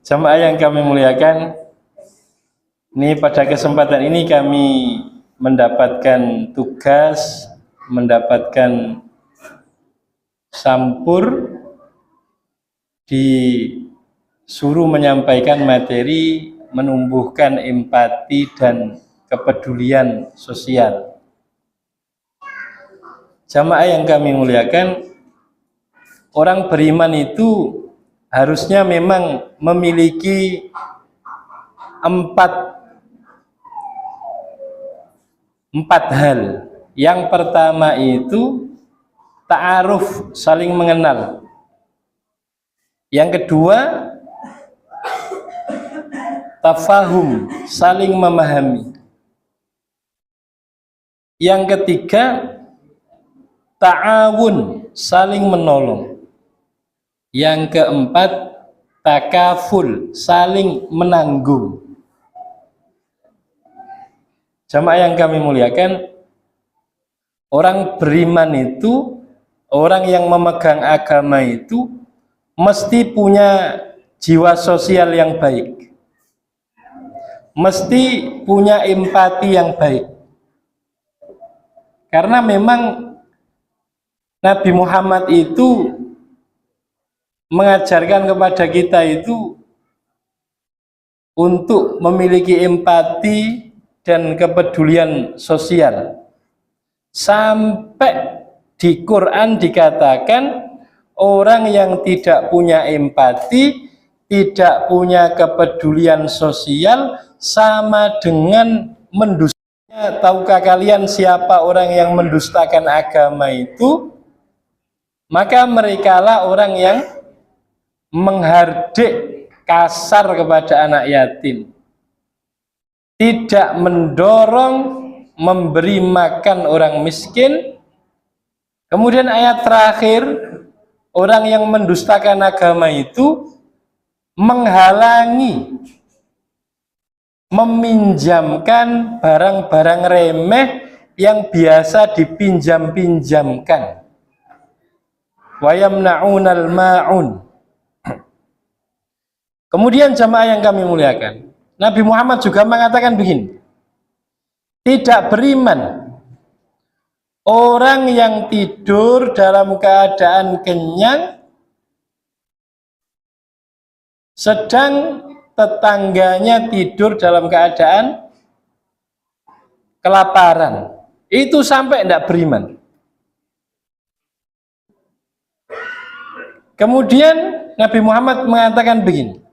Jamaah yang kami muliakan, ini pada kesempatan ini kami mendapatkan tugas, mendapatkan sampur, disuruh menyampaikan materi menumbuhkan empati dan kepedulian sosial. Jamaah yang kami muliakan, orang beriman itu harusnya memang memiliki empat hal. Yang pertama itu ta'aruf, saling mengenal. Yang kedua tafahum, saling memahami. Yang ketiga ta'awun, saling menolong. Yang keempat takaful, saling menanggung. Jamaah yang kami muliakan, orang beriman itu, orang yang memegang agama itu mesti punya jiwa sosial yang baik, mesti punya empati yang baik. Karena memang Nabi Muhammad itu mengajarkan kepada kita itu untuk memiliki empati dan kepedulian sosial. Sampai di Quran dikatakan orang yang tidak punya empati, tidak punya kepedulian sosial sama dengan mendustakan. Tahukah kalian siapa orang yang mendustakan agama itu? Maka merekalah orang yang menghardik kasar kepada anak yatim, tidak mendorong memberi makan orang miskin. Kemudian ayat terakhir, orang yang mendustakan agama itu menghalangi meminjamkan barang-barang remeh yang biasa dipinjam-pinjamkan. Wa yamna'unal ma'un. Kemudian jamaah yang kami muliakan, Nabi Muhammad juga mengatakan begini, tidak beriman orang yang tidur dalam keadaan kenyang sedang tetangganya tidur dalam keadaan kelaparan. Itu sampai tidak beriman. Kemudian Nabi Muhammad mengatakan begini,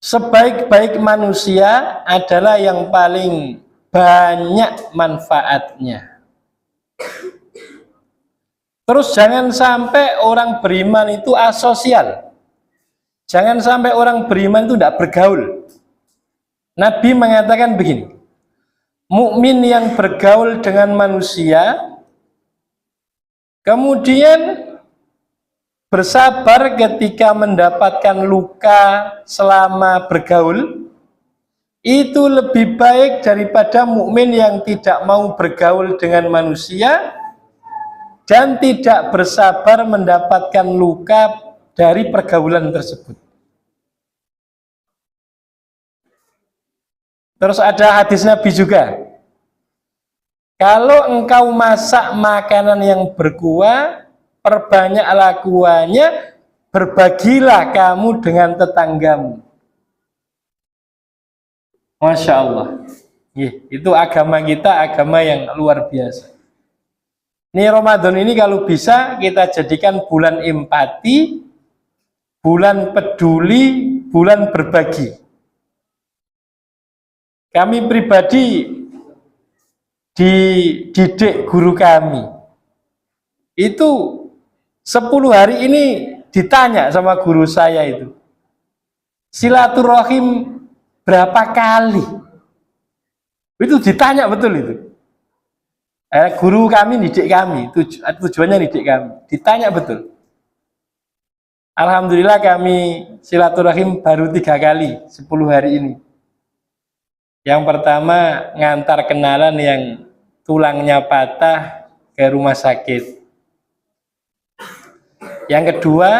sebaik-baik manusia adalah yang paling banyak manfaatnya. Terus jangan sampai orang beriman itu asosial. Jangan sampai orang beriman itu tidak bergaul. Nabi mengatakan begini, mukmin yang bergaul dengan manusia, kemudian bersabar ketika mendapatkan luka selama bergaul, itu lebih baik daripada mukmin yang tidak mau bergaul dengan manusia dan tidak bersabar mendapatkan luka dari pergaulan tersebut. Terus ada hadis Nabi juga, kalau engkau masak makanan yang berkuah, perbanyaklah kuahnya, berbagilah kamu dengan tetanggamu. Masya Allah, itu agama kita, agama yang luar biasa. Ini Ramadan ini kalau bisa kita jadikan bulan empati, bulan peduli, bulan berbagi. Kami pribadi dididik guru kami, itu 10 hari ini ditanya sama guru saya itu, silaturahim berapa kali? Itu ditanya betul itu. Guru kami didik kami, tujuannya didik kami, ditanya betul. Alhamdulillah kami silaturahim baru 3 kali 10 hari ini. Yang pertama ngantar kenalan yang tulangnya patah ke rumah sakit. Yang kedua,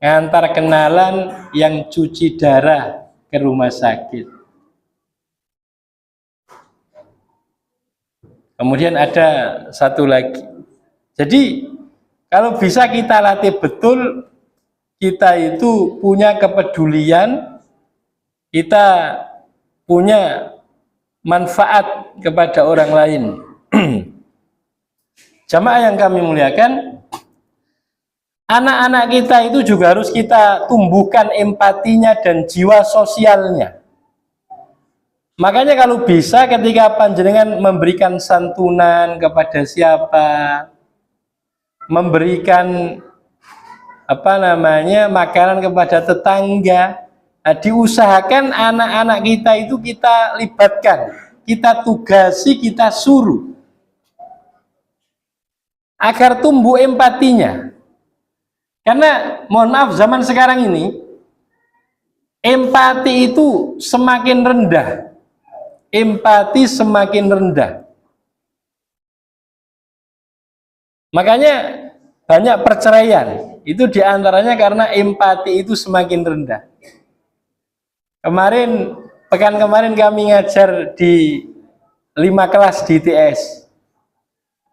ngantar kenalan yang cuci darah ke rumah sakit. Kemudian ada satu lagi. Jadi kalau bisa kita latih betul, kita itu punya kepedulian, kita punya manfaat kepada orang lain. Jamaah yang kami muliakan, anak-anak kita itu juga harus kita tumbuhkan empatinya dan jiwa sosialnya. Makanya kalau bisa ketika panjenengan memberikan santunan kepada siapa, memberikan makanan kepada tetangga, diusahakan anak-anak kita itu kita libatkan, kita tugasi, kita suruh agar tumbuh empatinya. Karena mohon maaf, zaman sekarang ini empati itu semakin rendah. Empati semakin rendah. Makanya banyak perceraian. Itu diantaranya karena empati itu semakin rendah. Pekan kemarin kami ngajar di 5 kelas di ITS.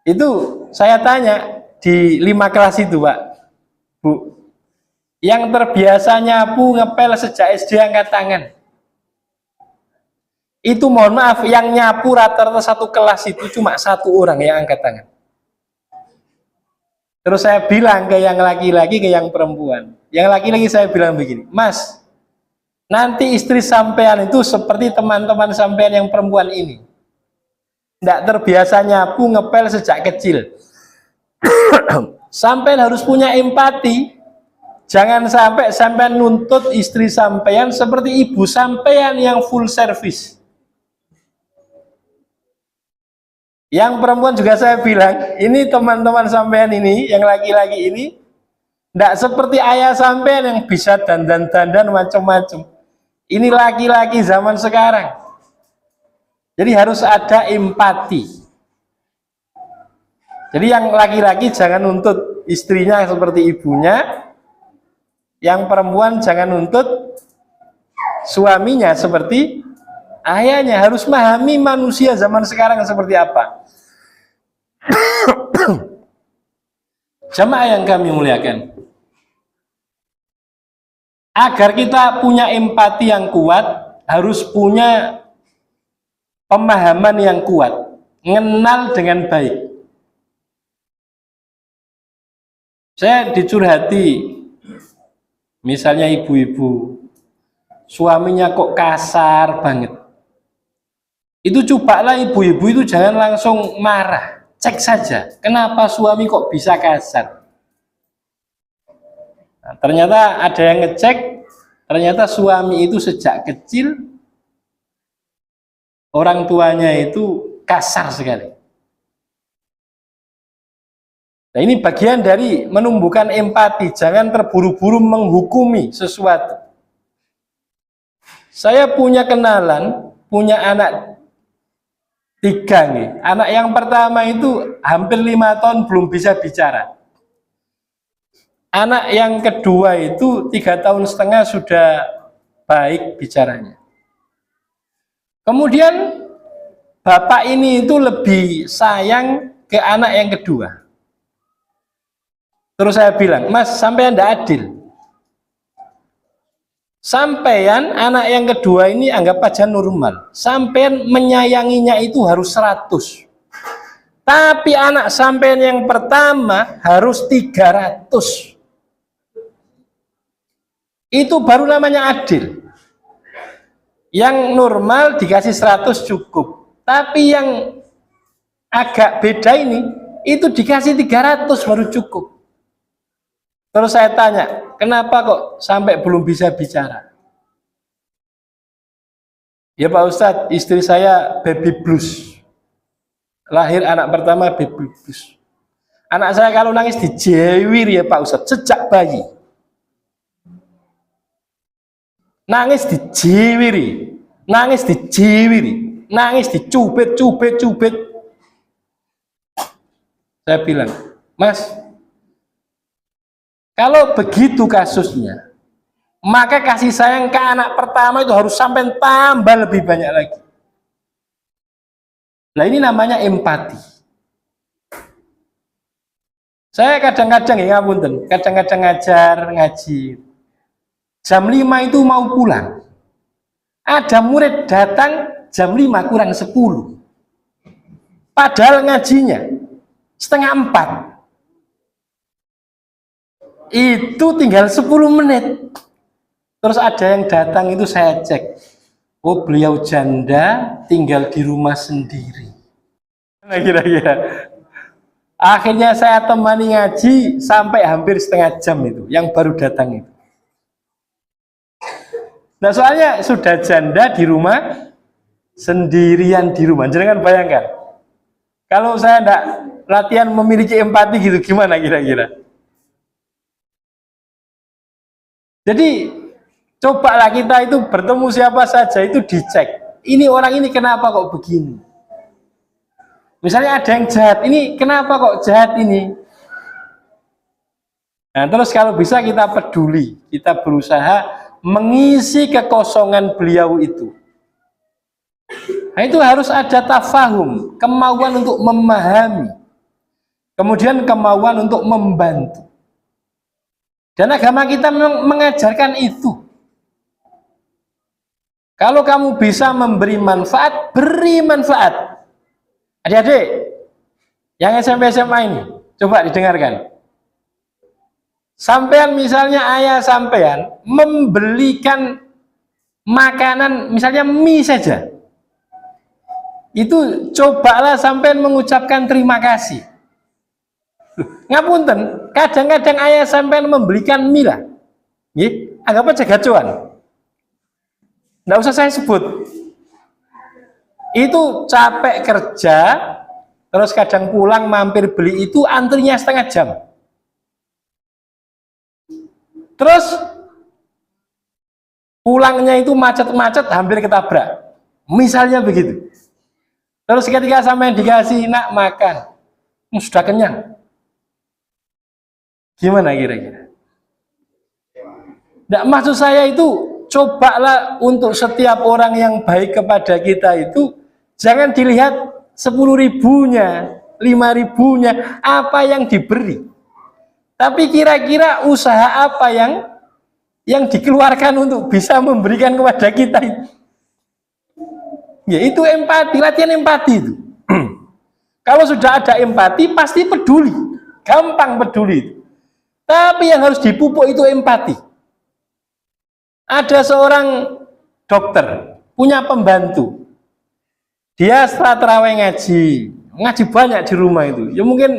Itu saya tanya di 5 kelas itu, Pak, Bu, yang terbiasa nyapu ngepel sejak SD angkat tangan. Itu mohon maaf, yang nyapu rata-rata satu kelas itu cuma 1 orang yang angkat tangan. Terus saya bilang ke yang laki-laki, ke yang perempuan. Yang laki-laki saya bilang begini, Mas, nanti istri sampean itu seperti teman-teman sampean yang perempuan ini. Tidak terbiasa nyapu ngepel sejak kecil. Sampean harus punya empati. Jangan sampai sampean nuntut istri sampean seperti ibu sampean yang full service. Yang perempuan juga saya bilang, ini teman-teman sampean ini, yang laki-laki ini, tidak seperti ayah sampean yang bisa dandan-dandan macam-macam. Ini laki-laki zaman sekarang. Jadi harus ada empati. Jadi yang laki-laki jangan nuntut istrinya seperti ibunya, yang perempuan jangan nuntut suaminya seperti ayahnya. Harus memahami manusia zaman sekarang seperti apa. Jamaah yang kami muliakan, agar kita punya empati yang kuat, harus punya pemahaman yang kuat, mengenal dengan baik. Saya dicurhati, misalnya ibu-ibu, suaminya kok kasar banget. Itu cobalah ibu-ibu itu jangan langsung marah. Cek saja, kenapa suami kok bisa kasar. Nah, ternyata ada yang ngecek, ternyata suami itu sejak kecil, orang tuanya itu kasar sekali. Nah, ini bagian dari menumbuhkan empati, jangan terburu-buru menghukumi sesuatu. Saya punya kenalan, punya anak 3 nih. Anak yang pertama itu hampir 5 tahun belum bisa bicara. Anak yang kedua itu 3,5 tahun sudah baik bicaranya. Kemudian bapak ini itu lebih sayang ke anak yang kedua. Terus saya bilang, Mas, sampean tidak adil. Sampean anak yang kedua ini anggap aja normal. Sampean menyayanginya itu harus 100. Tapi anak sampean yang pertama harus 300. Itu baru namanya adil. Yang normal dikasih 100 cukup. Tapi yang agak beda ini, itu dikasih 300 baru cukup. Terus saya tanya, kenapa kok sampai belum bisa bicara? Ya Pak Ustadz, istri saya baby blues. Lahir anak pertama baby blues. Anak saya kalau nangis dijewir ya Pak Ustadz, sejak bayi. Nangis dijewiri, nangis dijewiri, nangis dicubit. Saya bilang, Mas, Kalau begitu kasusnya, maka kasih sayang ke anak pertama itu harus sampai tambah lebih banyak lagi. Nah ini namanya empati. Saya kadang-kadang ya ngapunten, kadang-kadang ngaji. Jam 5 itu mau pulang. Ada murid datang jam 5 kurang 10. Padahal ngajinya setengah 4. Itu tinggal 10 menit. Terus ada yang datang itu saya cek. Oh beliau janda tinggal di rumah sendiri. Nah kira-kira. Akhirnya saya temani ngaji sampai hampir setengah jam itu. Yang baru datang itu. Nah soalnya sudah janda di rumah, sendirian di rumah. Jangan bayangkan. Kalau saya tidak latihan memiliki empati gitu, gimana kira-kira? Jadi cobalah kita itu bertemu siapa saja itu dicek. Ini orang ini kenapa kok begini? Misalnya ada yang jahat, ini kenapa kok jahat ini? Nah terus kalau bisa kita peduli, kita berusaha mengisi kekosongan beliau itu. Nah itu harus ada tafahum, kemauan untuk memahami, kemudian kemauan untuk membantu. Dan agama kita mengajarkan itu. Kalau kamu bisa memberi manfaat, beri manfaat. Adik-adik, yang SMP SMA ini, coba didengarkan. Sampean misalnya ayah sampean membelikan makanan, misalnya mie saja. Itu cobalah sampean mengucapkan terima kasih. Ngapunten, kadang-kadang ayah sampean membelikan mie lah. Anggap aja gacuan. Nggak usah saya sebut. Itu capek kerja, terus kadang pulang mampir beli itu antrinya setengah jam. Terus pulangnya itu macet-macet hampir ketabrak. Misalnya begitu. Terus ketika sampai dikasih nak makan, sudah kenyang. Gimana kira-kira? Nah, maksud saya itu cobalah untuk setiap orang yang baik kepada kita itu jangan dilihat 10.000-nya, 5.000-nya, apa yang diberi. Tapi kira-kira usaha apa yang dikeluarkan untuk bisa memberikan kepada kita itu. Ya itu empati, latihan empati itu. Kalau sudah ada empati pasti peduli, gampang peduli itu. Tapi yang harus dipupuk itu empati. Ada seorang dokter punya pembantu. Dia setelah terawih ngaji banyak di rumah itu. Ya mungkin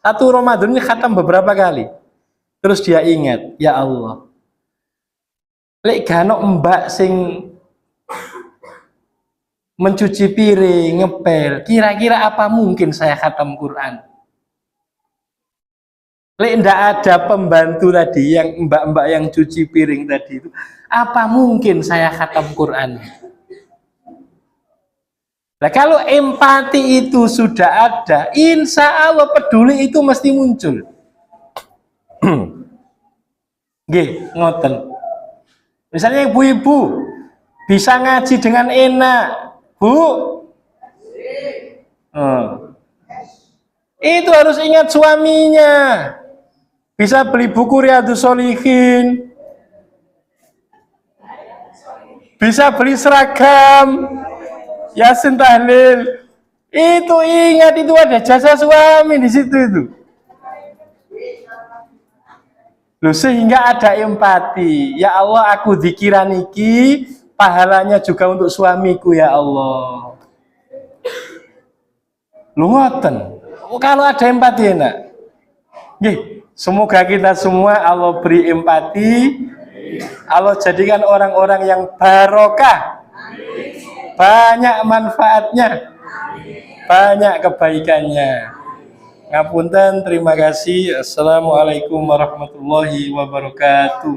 satu Ramadan ini khatam beberapa kali. Terus dia ingat, ya Allah. Lek gano mbak sing mencuci piring, ngepel, kira-kira apa mungkin saya khatam Quran? Lek ndak ada pembantu tadi yang mbak-mbak yang cuci piring tadi itu, apa mungkin saya khatam Quran? Nah kalau empati itu sudah ada, insya Allah peduli itu mesti muncul. Nggih, ngoten. Misalnya ibu-ibu bisa ngaji dengan enak, Bu. Itu harus ingat suaminya. Bisa beli buku Riyadhus Shalihin. Bisa beli seragam Yasin tahlil. Itu ingat itu ada jasa suami di situ itu. Loh, sehingga ada empati. Ya Allah, aku dzikiran iki, pahalanya juga untuk suamiku ya Allah. Lu ngoten. Kalau ada empati enak. Nggih, semoga kita semua Allah beri empati. Allah jadikan orang-orang yang barokah. Banyak manfaatnya. Banyak kebaikannya. Ngapunten, terima kasih. Assalamualaikum warahmatullahi wabarakatuh.